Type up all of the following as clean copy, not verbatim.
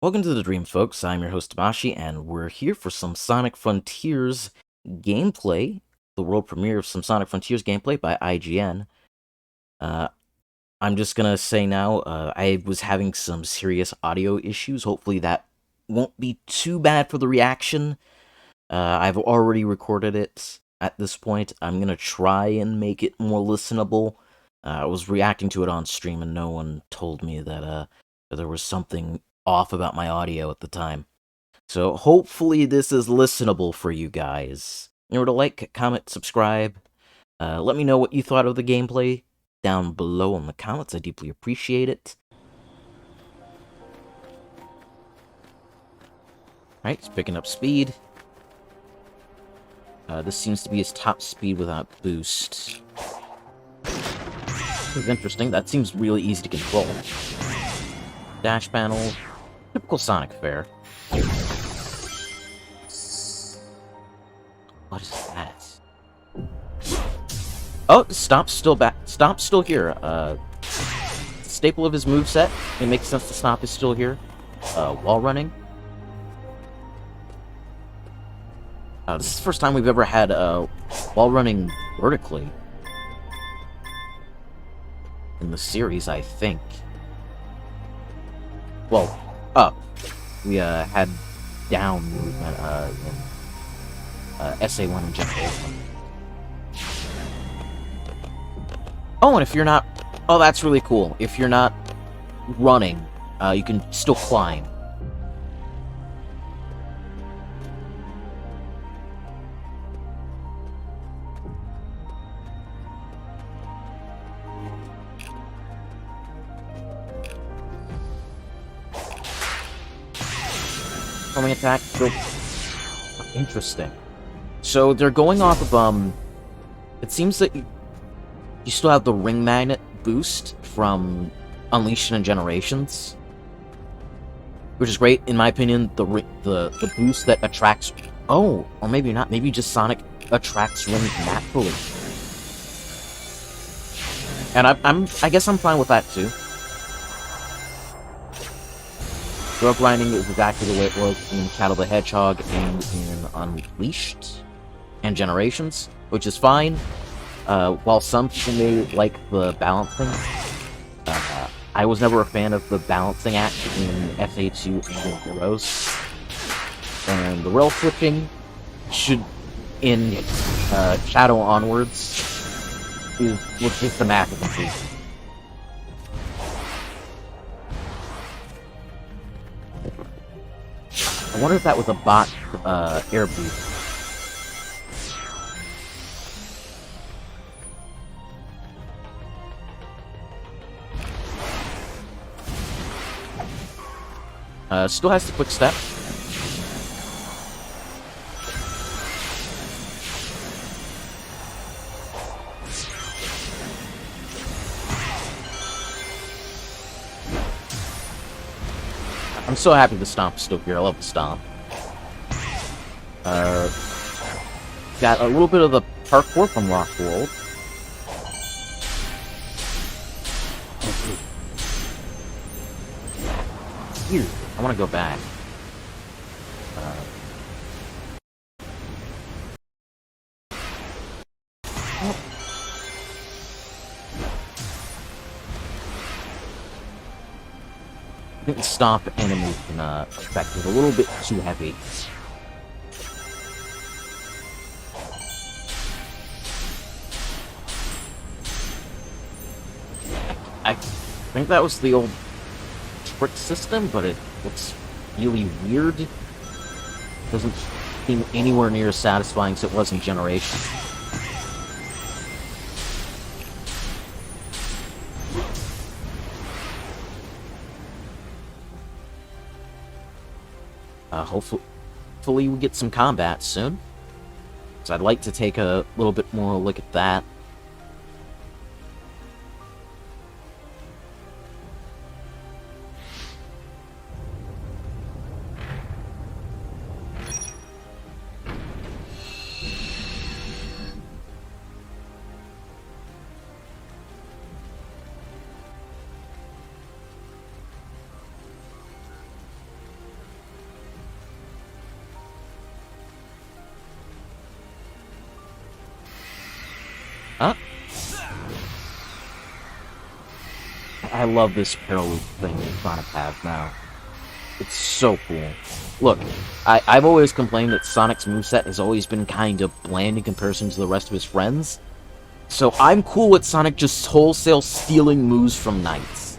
Welcome to the Dream, folks. I'm your host, Tamashi, and we're here for some Sonic Frontiers gameplay. The world premiere of some Sonic Frontiers gameplay by IGN. I'm just gonna say now, I was having some serious audio issues. Hopefully that won't be too bad for the reaction. I've already recorded it at this point. I'm gonna try and make it more listenable. I was reacting to it on stream, and no one told me that there was something off about my audio at the time. So hopefully this is listenable for you guys. Remember to like, comment, subscribe. Let me know what you thought of the gameplay down below in the comments. I deeply appreciate it. Alright, he's picking up speed. This seems to be his top speed without boost. This is interesting. That seems really easy to control. Dash panel. Typical Sonic fare. What is that? Oh, Stomp's still back. Stomp's still here. Staple of his moveset. It makes sense to Stomp is still here. Wall running. This is the first time we've ever had wall running vertically in the series, I think. Well, up. We had down movement in SA1 and Generation. Oh, and if you're not... Oh, that's really cool. If you're not running, you can still climb. Homing attack. Interesting. So they're going off of, it seems that you still have the ring magnet boost from Unleashed and Generations, which is great, in my opinion. The boost that attracts... Oh, or maybe not. Maybe just Sonic attracts rings naturally. And I guess I'm fine with that, too. Drug grinding is exactly the way it was in Shadow the Hedgehog and in Unleashed and Generations, which is fine. While some people may like the balancing, I was never a fan of the balancing act in FA2 and Heroes. And the rail switching should, in Shadow onwards, was just a massive improvement. I wonder if that was a bot air boost. Still has the quick step. I'm so happy the Stomp's still here. I love the Stomp. Got a little bit of the parkour from Lost World. Here, I want to go back. I think the Stomp animation effect is a little bit too heavy. I think that was the old trick system, but it looks really weird. Doesn't seem anywhere near as satisfying as it was in Generation. Hopefully we get some combat soon. So I'd like to take a little bit more look at that. I love this parallel thing that Sonic has now. It's so cool. Look, I've always complained that Sonic's moveset has always been kind of bland in comparison to the rest of his friends. So I'm cool with Sonic just wholesale stealing moves from Knights.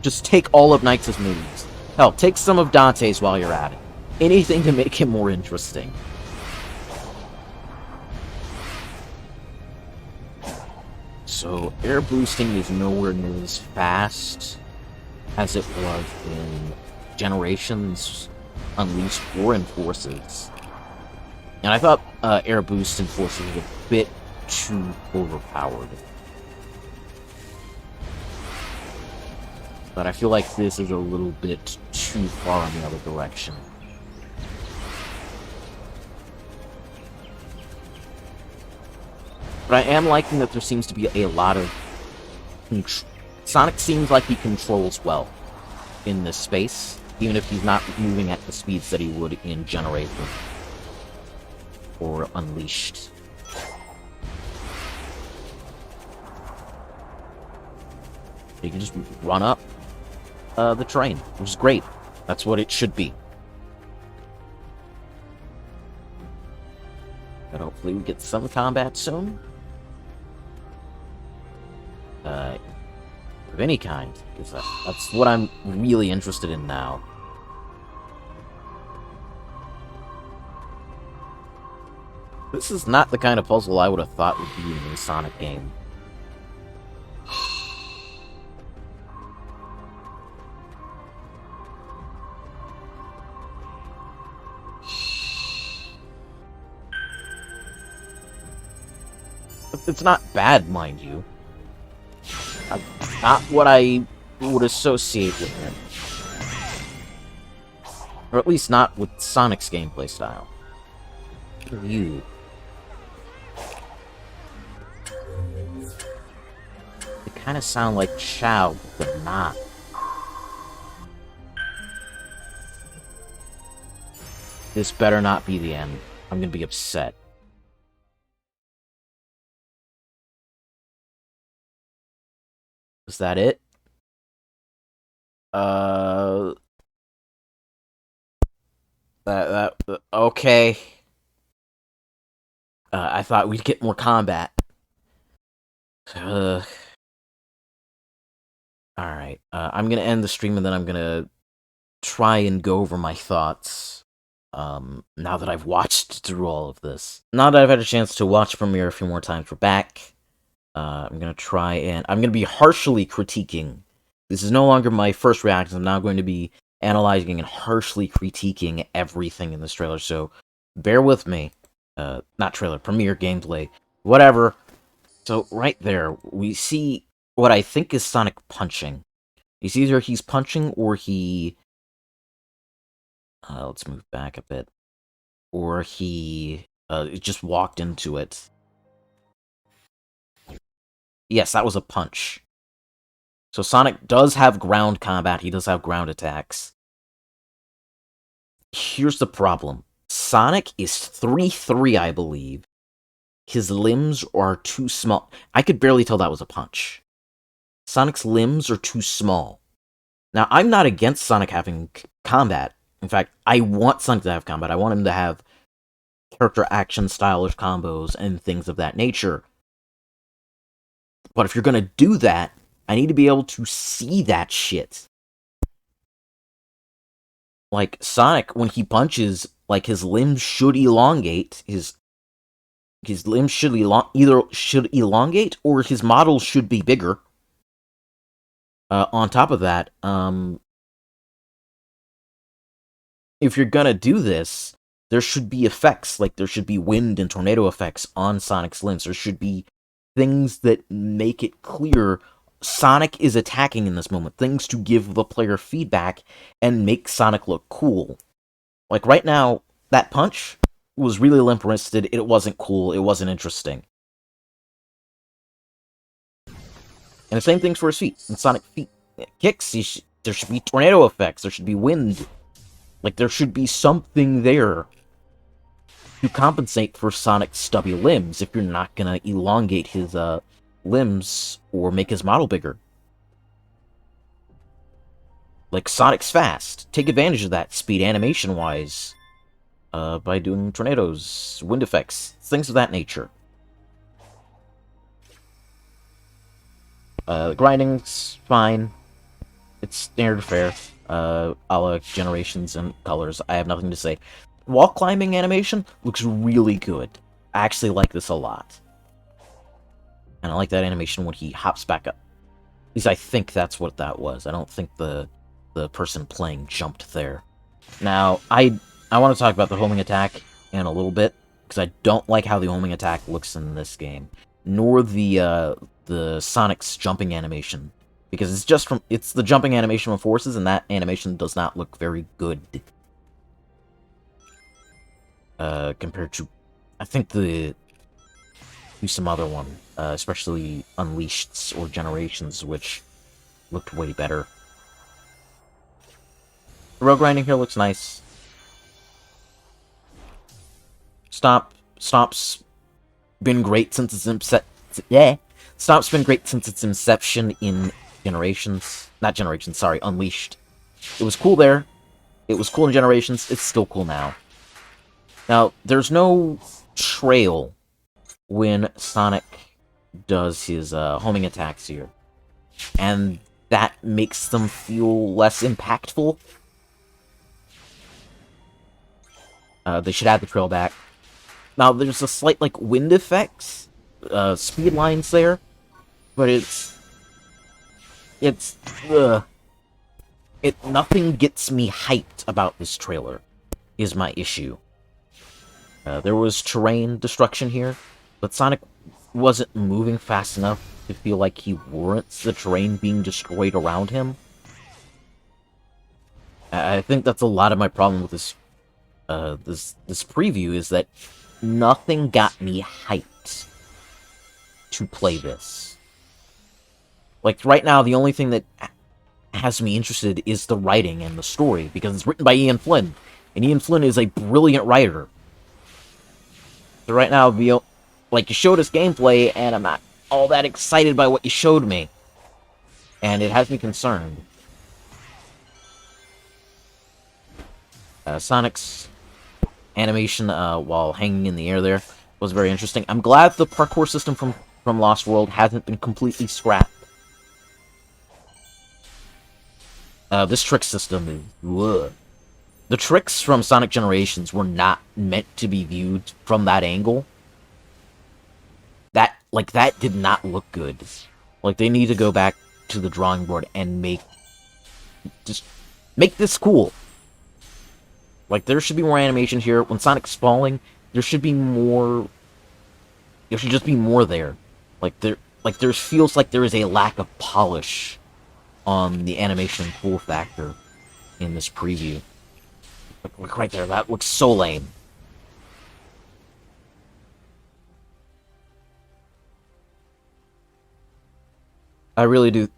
Just take all of Knights' moves. Hell, take some of Dante's while you're at it. Anything to make him more interesting. So, air boosting is nowhere near as fast as it was in Generations, Unleashed, or in Forces. And I thought air boost in Forces was a bit too overpowered. But I feel like this is a little bit too far in the other direction. But I am liking that there seems to be a lot of... Sonic seems like he controls well in this space, even if he's not moving at the speeds that he would in Generation or Unleashed. You can just run up the train, which is great. That's what it should be. But hopefully we get some combat soon. Of any kind, because that's what I'm really interested in now. This is not the kind of puzzle I would have thought would be in a Sonic game. It's not bad, mind you. Not what I would associate with him. Or at least not with Sonic's gameplay style. You. They kind of sound like Chow, but not. This better not be the end. I'm gonna be upset. Is that it? Okay. I thought we'd get more combat. Alright, I'm gonna end the stream and then I'm gonna try and go over my thoughts, now that I've watched through all of this. Now that I've had a chance to watch Premiere a few more times, we're back. I'm gonna try and... I'm gonna be harshly critiquing. This is no longer my first reaction. I'm now going to be analyzing and harshly critiquing everything in this trailer, so bear with me. Not trailer, Premiere, gameplay, whatever. So, right there, we see what I think is Sonic punching. It's either he's punching or he... let's move back a bit. Or he just walked into it. Yes, that was a punch. So Sonic does have ground combat, he does have ground attacks. Here's the problem. Sonic is 3'3", I believe. His limbs are too small. I could barely tell that was a punch. Sonic's limbs are too small. Now, I'm not against Sonic having combat. In fact, I want Sonic to have combat. I want him to have character action stylish combos and things of that nature. But if you're gonna do that, I need to be able to see that shit. Like, Sonic, when he punches, like, his limbs should elongate. His limbs should either should elongate, or his model should be bigger. On top of that, if you're gonna do this, there should be effects, like there should be wind and tornado effects on Sonic's limbs. There should be things that make it clear Sonic is attacking in this moment. Things to give the player feedback and make Sonic look cool. Like right now, that punch was really limp-wristed. It wasn't cool. It wasn't interesting. And the same thing's for his feet. When Sonic feet kicks, there should be tornado effects. There should be wind. Like, there should be something there to compensate for Sonic's stubby limbs if you're not gonna elongate his limbs or make his model bigger. Like, Sonic's fast. Take advantage of that speed animation-wise by doing tornadoes, wind effects, things of that nature. Grinding's fine. It's standard fare. A la Generations and Colors. I have nothing to say. Wall climbing animation looks really good. I actually like this a lot. And I like that animation when he hops back up. At least I think that's what that was. I don't think the person playing jumped there. Now, I want to talk about the homing attack in a little bit, because I don't like how the homing attack looks in this game, nor the Sonic's jumping animation, because it's the jumping animation of forces, and that animation does not look very good. Compared to, I think some other one, especially Unleashed's or Generations, which looked way better. The road grinding here looks nice. Stomp's been great since its Stomp's been great since its inception in Generations. Not Generations, sorry, Unleashed. It was cool there. It was cool in Generations. It's still cool now. Now, there's no trail when Sonic does his homing attacks here. And that makes them feel less impactful. They should add the trail back. Now, there's a slight, like, wind effects, speed lines there, but nothing gets me hyped about this trailer, is my issue. There was terrain destruction here, but Sonic wasn't moving fast enough to feel like he warrants the terrain being destroyed around him. I think that's a lot of my problem with this this preview, is that nothing got me hyped to play this. Like, right now, the only thing that has me interested is the writing and the story, because it's written by Ian Flynn, and Ian Flynn is a brilliant writer. So right now, like, you showed us gameplay, and I'm not all that excited by what you showed me. And it has me concerned. Sonic's animation while hanging in the air there was very interesting. I'm glad the parkour system from Lost World hasn't been completely scrapped. This trick system is... Ugh. The tricks from Sonic Generations were not meant to be viewed from that angle. That did not look good. Like, they need to go back to the drawing board and make this cool. Like, there should be more animation here. When Sonic's falling, there should be more... There should just be more there. There feels like there is a lack of polish on the animation cool factor in this preview. Look right there, that looks so lame. I really do.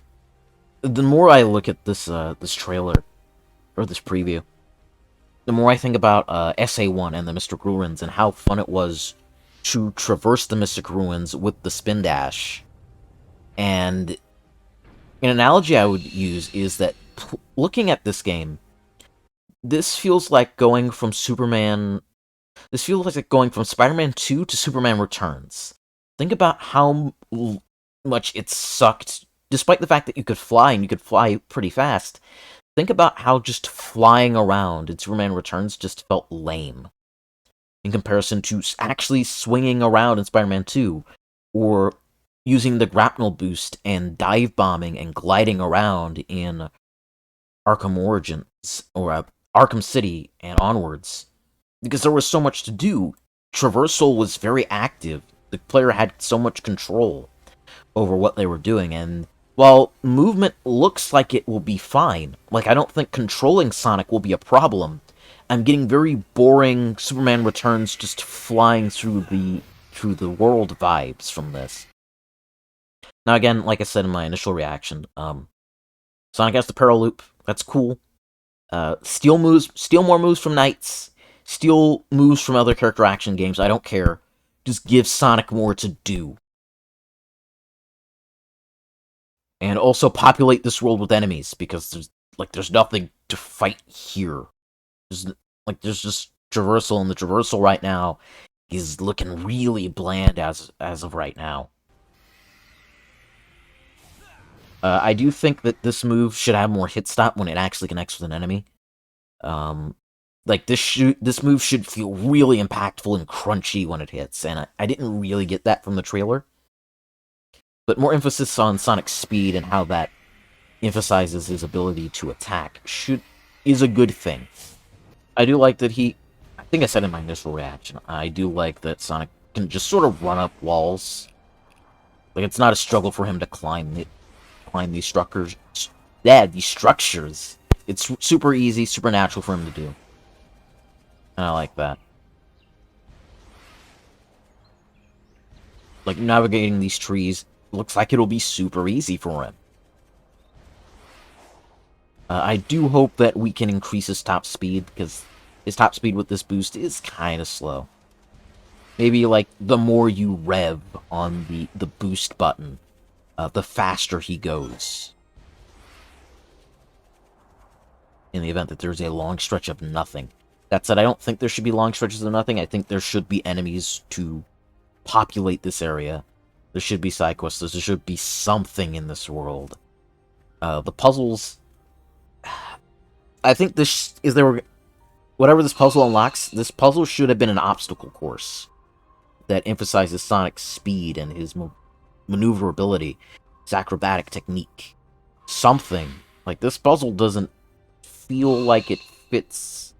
The more I look at this this trailer, or this preview, the more I think about SA1 and the Mystic Ruins and how fun it was to traverse the Mystic Ruins with the spin dash. And an analogy I would use is that looking at this game, this feels like going from Spider-Man 2 to Superman Returns. Think about how much it sucked, despite the fact that you could fly, and you could fly pretty fast. Think about how just flying around in Superman Returns just felt lame, in comparison to actually swinging around in Spider-Man 2, or using the grapnel boost and dive bombing and gliding around in Arkham Origins, or Arkham City and onwards. Because there was so much to do. Traversal was very active. The player had so much control over what they were doing, and while movement looks like it will be fine, like, I don't think controlling Sonic will be a problem, I'm getting very boring Superman Returns just flying through the world vibes from this. Now again, like I said in my initial reaction, Sonic has the Parallel Loop, that's cool. Steal more moves from Knights, steal moves from other character action games, I don't care. Just give Sonic more to do. And also populate this world with enemies, because there's nothing to fight here. There's just traversal, and the traversal right now is looking really bland as of right now. I do think that this move should have more hit stop when it actually connects with an enemy. This move should feel really impactful and crunchy when it hits, and I didn't really get that from the trailer. But more emphasis on Sonic's speed and how that emphasizes his ability to attack is a good thing. I do like that I think I said in my initial reaction, I do like that Sonic can just sort of run up walls. Like, it's not a struggle for him to climb these structures. Yeah, these structures. It's super easy, super natural for him to do. And I like that. Like, navigating these trees looks like it'll be super easy for him. I do hope that we can increase his top speed, because his top speed with this boost is kind of slow. Maybe, like, the more you rev on the boost button, the faster he goes. In the event that there's a long stretch of nothing. That said, I don't think there should be long stretches of nothing. I think there should be enemies to populate this area. There should be side quests. There should be something in this world. The puzzles... I think whatever this puzzle unlocks, this puzzle should have been an obstacle course that emphasizes Sonic's speed and his maneuverability, his acrobatic technique. Something. Like, this puzzle doesn't feel like it fits...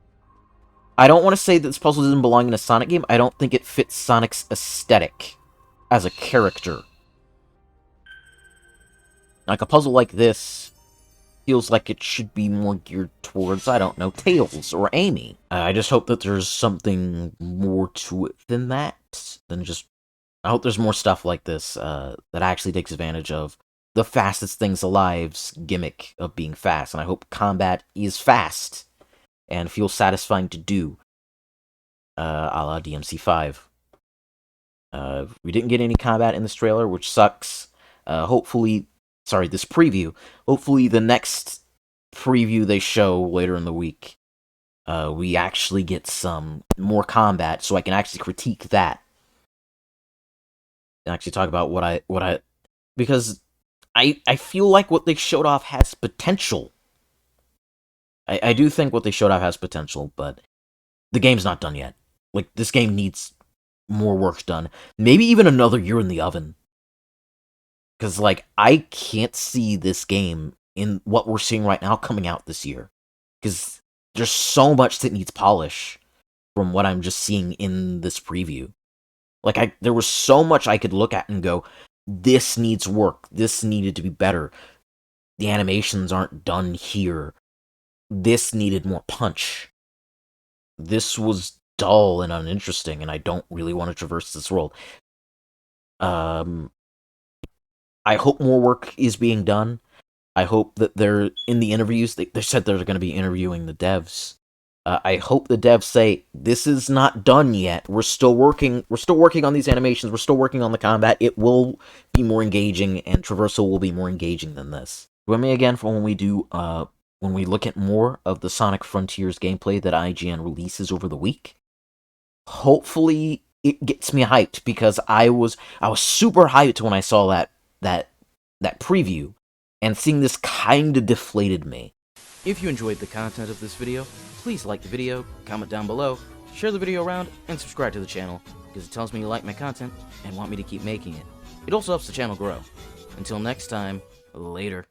I don't want to say that this puzzle doesn't belong in a Sonic game. I don't think it fits Sonic's aesthetic as a character. Like, a puzzle like this feels like it should be more geared towards, I don't know, Tails or Amy. I just hope that there's something more to it than that. I hope there's more stuff like this that actually takes advantage of the fastest things alive's gimmick of being fast. And I hope combat is fast and feels satisfying to do, a la DMC5. We didn't get any combat in this trailer, which sucks. This preview. Hopefully the next preview they show later in the week, we actually get some more combat, so I can actually critique that. And actually talk about because I feel like what they showed off has potential. I do think what they showed off has potential, but the game's not done yet. Like, this game needs more work done. Maybe even another year in the oven. Because, like, I can't see this game in what we're seeing right now coming out this year. Because there's so much that needs polish from what I'm just seeing in this preview. Like, there was so much I could look at and go, this needs work. This needed to be better. The animations aren't done here. This needed more punch. This was dull and uninteresting, and I don't really want to traverse this world. I hope more work is being done. I hope that they're in the interviews. They said they're going to be interviewing the devs. I hope the devs say, this is not done yet. We're still working on these animations. We're still working on the combat. It will be more engaging, and traversal will be more engaging than this. Join me again for when we look at more of the Sonic Frontiers gameplay that IGN releases over the week. Hopefully it gets me hyped, because I was super hyped when I saw that preview, and seeing this kinda deflated me. If you enjoyed the content of this video, please like the video, comment down below, share the video around, and subscribe to the channel, because it tells me you like my content and want me to keep making it. It also helps the channel grow. Until next time, later.